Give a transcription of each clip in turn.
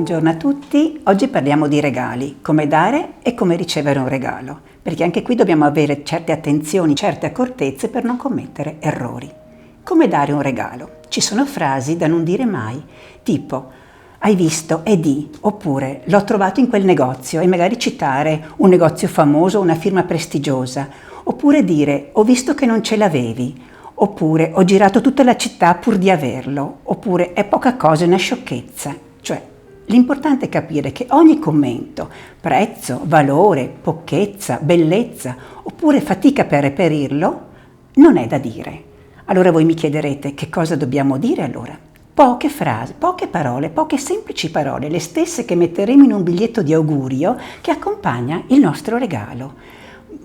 Buongiorno a tutti, oggi parliamo di regali, come dare e come ricevere un regalo, perché anche qui dobbiamo avere certe attenzioni, certe accortezze per non commettere errori. Come dare un regalo? Ci sono frasi da non dire mai, tipo hai visto, è di, oppure l'ho trovato in quel negozio, e magari citare un negozio famoso o una firma prestigiosa, oppure dire ho visto che non ce l'avevi, oppure ho girato tutta la città pur di averlo, oppure è poca cosa, è una sciocchezza. Cioè, l'importante è capire che ogni commento, prezzo, valore, pochezza, bellezza, oppure fatica per reperirlo, non è da dire. Allora voi mi chiederete che cosa dobbiamo dire allora? Poche frasi, poche parole, poche semplici parole, le stesse che metteremo in un biglietto di augurio che accompagna il nostro regalo.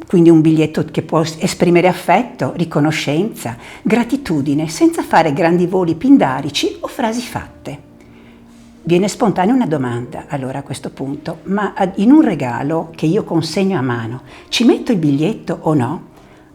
Quindi un biglietto che può esprimere affetto, riconoscenza, gratitudine, senza fare grandi voli pindarici o frasi fatte. Viene spontanea una domanda, allora a questo punto, ma in un regalo che io consegno a mano, ci metto il biglietto o no?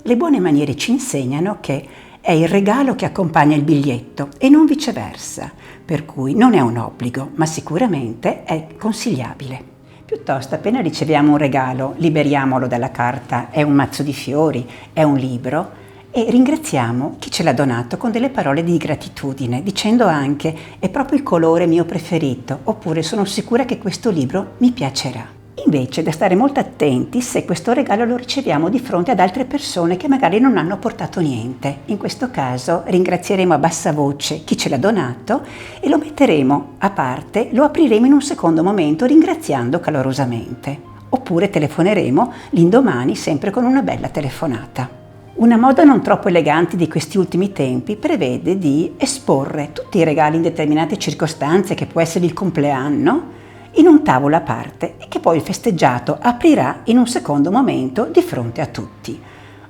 Le buone maniere ci insegnano che è il regalo che accompagna il biglietto e non viceversa, per cui non è un obbligo, ma sicuramente è consigliabile. Piuttosto, appena riceviamo un regalo, liberiamolo dalla carta, è un mazzo di fiori, è un libro, e ringraziamo chi ce l'ha donato con delle parole di gratitudine, dicendo anche è proprio il colore mio preferito, oppure sono sicura che questo libro mi piacerà. Invece da stare molto attenti se questo regalo lo riceviamo di fronte ad altre persone che magari non hanno portato niente. In questo caso ringrazieremo a bassa voce chi ce l'ha donato e lo metteremo a parte, lo apriremo in un secondo momento ringraziando calorosamente. Oppure telefoneremo l'indomani sempre con una bella telefonata. Una moda non troppo elegante di questi ultimi tempi prevede di esporre tutti i regali in determinate circostanze, che può essere il compleanno, in un tavolo a parte e che poi il festeggiato aprirà in un secondo momento di fronte a tutti.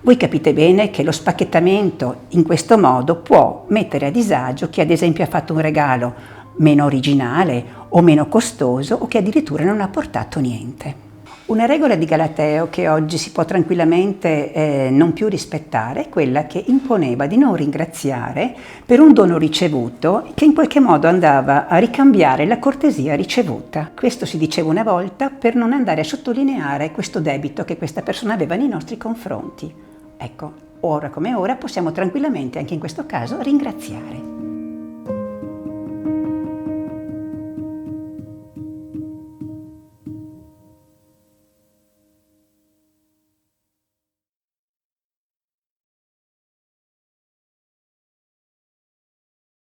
Voi capite bene che lo spacchettamento in questo modo può mettere a disagio chi ad esempio ha fatto un regalo meno originale o meno costoso o che addirittura non ha portato niente. Una regola di Galateo che oggi si può tranquillamente non più rispettare è quella che imponeva di non ringraziare per un dono ricevuto che in qualche modo andava a ricambiare la cortesia ricevuta. Questo si diceva una volta per non andare a sottolineare questo debito che questa persona aveva nei nostri confronti. Ecco, ora come ora possiamo tranquillamente anche in questo caso ringraziare.